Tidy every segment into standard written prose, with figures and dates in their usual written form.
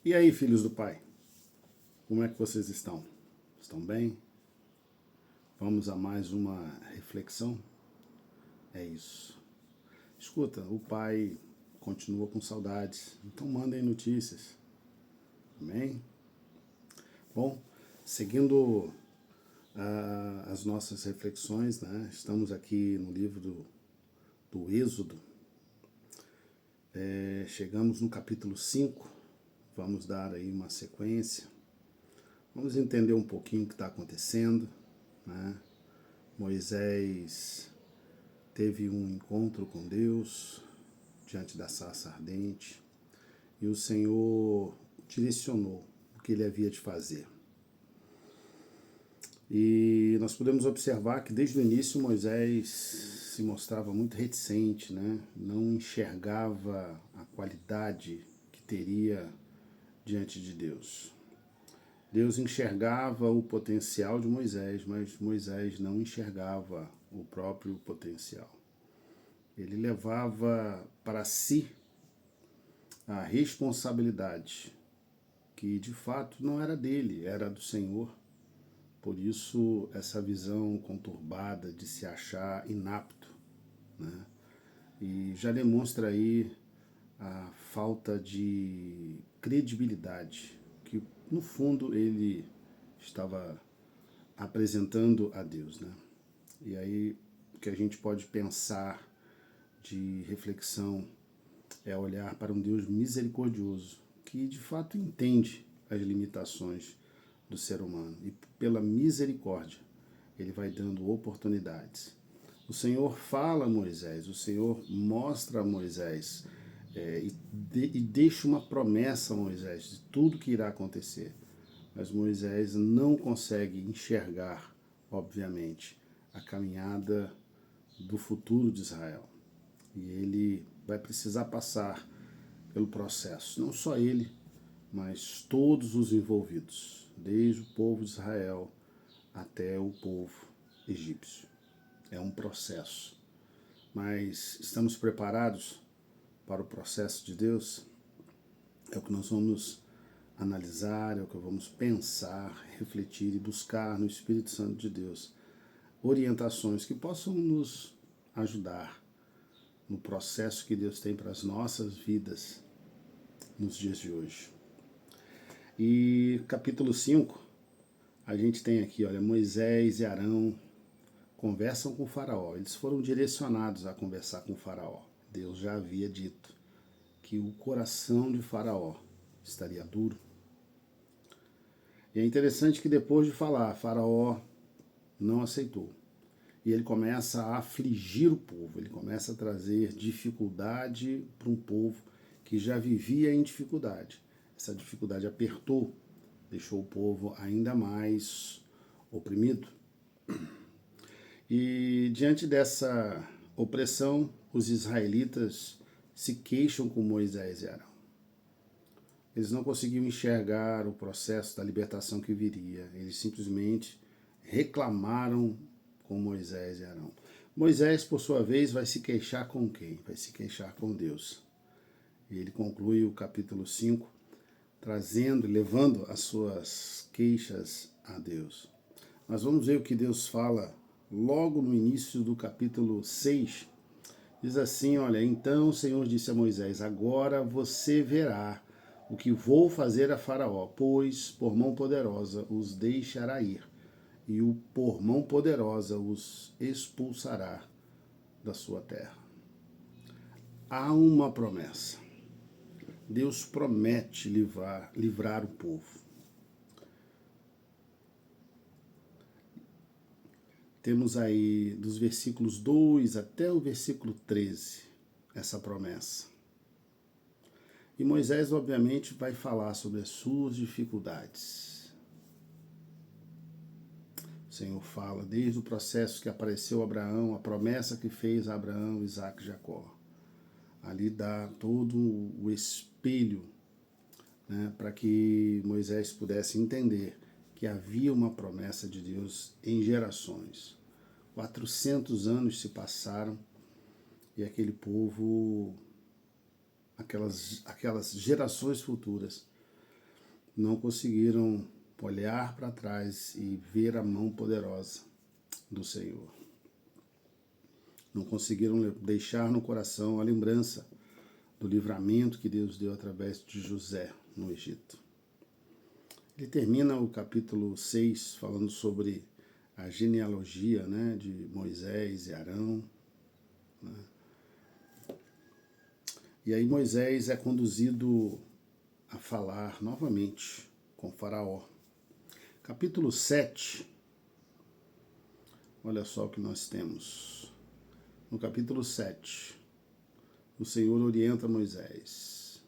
E aí, filhos do Pai, como é que vocês estão? Estão bem? Vamos a mais uma reflexão? É isso. Escuta, o Pai continua com saudades, então mandem notícias. Amém? Bom, seguindo as nossas reflexões, né? Estamos aqui no livro do Êxodo. Chegamos no capítulo 5, vamos dar aí uma sequência. Vamos entender um pouquinho o que está acontecendo, né? Moisés teve um encontro com Deus diante da sarça ardente e o Senhor direcionou o que ele havia de fazer. E nós podemos observar que desde o início Moisés se mostrava muito reticente, né? Não enxergava a qualidade que teria diante de Deus. Deus enxergava o potencial de Moisés, mas Moisés não enxergava o próprio potencial. Ele levava para si a responsabilidade, que de fato não era dele, era do Senhor. Por isso, essa visão conturbada de se achar inapto, né? E já demonstra aí a falta de credibilidade que, no fundo, ele estava apresentando a Deus, né? E aí, o que a gente pode pensar de reflexão é olhar para um Deus misericordioso, que de fato entende as limitações do ser humano. E pela misericórdia, ele vai dando oportunidades. O Senhor fala a Moisés, o Senhor mostra a Moisés e deixa uma promessa a Moisés de tudo que irá acontecer. Mas Moisés não consegue enxergar, obviamente, a caminhada do futuro de Israel. E ele vai precisar passar pelo processo, não só ele, mas todos os envolvidos, desde o povo de Israel até o povo egípcio. É um processo. Mas estamos preparados para o processo de Deus? É o que nós vamos analisar, é o que vamos pensar, refletir e buscar no Espírito Santo de Deus orientações que possam nos ajudar no processo que Deus tem para as nossas vidas nos dias de hoje. E capítulo 5, a gente tem aqui, olha, Moisés e Arão conversam com o faraó. Eles foram direcionados a conversar com o faraó. Deus já havia dito que o coração de faraó estaria duro. E é interessante que depois de falar, faraó não aceitou. E ele começa a afligir o povo, ele começa a trazer dificuldade para um povo que já vivia em dificuldade. Essa dificuldade apertou, deixou o povo ainda mais oprimido. E diante dessa opressão, os israelitas se queixam com Moisés e Arão. Eles não conseguiam enxergar o processo da libertação que viria. Eles simplesmente reclamaram com Moisés e Arão. Moisés, por sua vez, vai se queixar com quem? Vai se queixar com Deus. E ele conclui o capítulo 5, levando as suas queixas a Deus. Nós vamos ver o que Deus fala logo no início do capítulo 6. Diz assim, olha, então o Senhor disse a Moisés, agora você verá o que vou fazer a Faraó, pois por mão poderosa os deixará ir, e o por mão poderosa os expulsará da sua terra. Há uma promessa. Deus promete livrar o povo. Temos aí dos versículos 2 até o versículo 13 essa promessa. E Moisés, obviamente, vai falar sobre as suas dificuldades. O Senhor fala desde o processo que apareceu a Abraão, a promessa que fez a Abraão, Isaque e Jacó. Ali dá todo o espelho, né, para que Moisés pudesse entender que havia uma promessa de Deus em gerações. 400 anos se passaram e aquele povo, aquelas gerações futuras, não conseguiram olhar para trás e ver a mão poderosa do Senhor. Não conseguiram deixar no coração a lembrança do livramento que Deus deu através de José no Egito. Ele termina o capítulo 6 falando sobre a genealogia, né, de Moisés e Arão. Né? E aí Moisés é conduzido a falar novamente com Faraó. Capítulo 7, olha só o que nós temos. No capítulo 7, o Senhor orienta Moisés.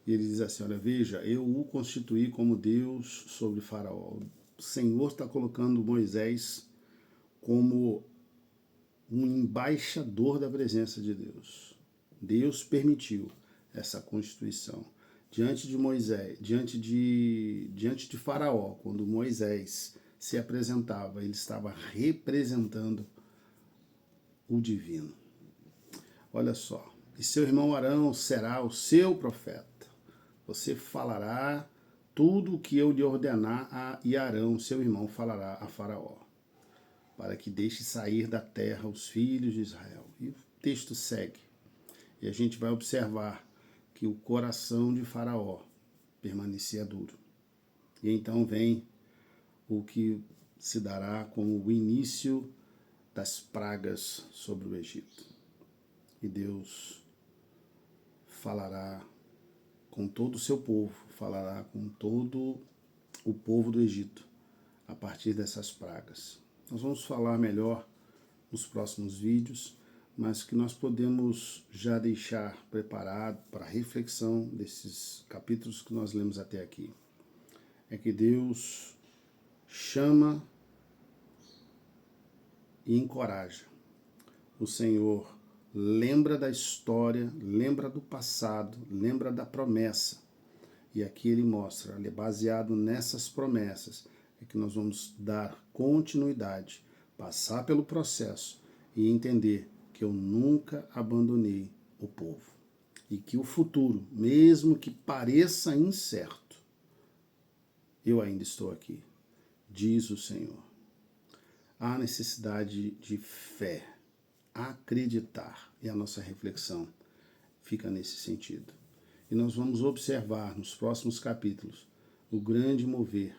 E ele diz assim, olha, veja, eu o constituí como Deus sobre Faraó. O Senhor está colocando Moisés como um embaixador da presença de Deus. Deus permitiu essa constituição. Diante de Moisés, diante de Faraó, quando Moisés se apresentava, ele estava representando o divino. Olha só, e seu irmão Arão será o seu profeta. Você falará tudo o que eu lhe ordenar, e Arão, seu irmão, falará a Faraó, para que deixe sair da terra os filhos de Israel. E o texto segue. E a gente vai observar que o coração de Faraó permanecia duro. E então vem o que se dará como o início das pragas sobre o Egito. E Deus falará com todo o seu povo, falará com todo o povo do Egito a partir dessas pragas. Nós vamos falar melhor nos próximos vídeos, mas que nós podemos já deixar preparado para a reflexão desses capítulos que nós lemos até aqui. É que Deus chama e encoraja. O Senhor lembra da história, lembra do passado, lembra da promessa. E aqui ele mostra, baseado nessas promessas, é que nós vamos dar continuidade, passar pelo processo e entender que eu nunca abandonei o povo. E que o futuro, mesmo que pareça incerto, eu ainda estou aqui, diz o Senhor. Há necessidade de fé, acreditar, e a nossa reflexão fica nesse sentido. E nós vamos observar nos próximos capítulos o grande mover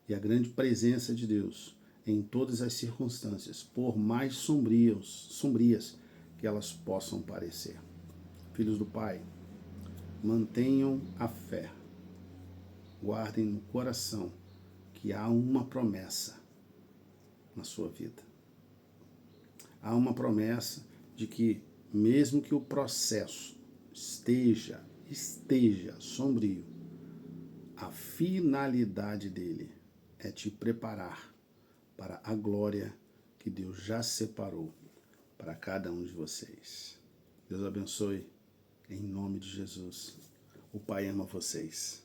e a grande presença de Deus em todas as circunstâncias, por mais sombrias que elas possam parecer. Filhos do Pai, mantenham a fé, guardem no coração que há uma promessa na sua vida. Há uma promessa de que, mesmo que o processo esteja sombrio, a finalidade dele é te preparar para a glória que Deus já separou para cada um de vocês. Deus abençoe, em nome de Jesus. O Pai ama vocês.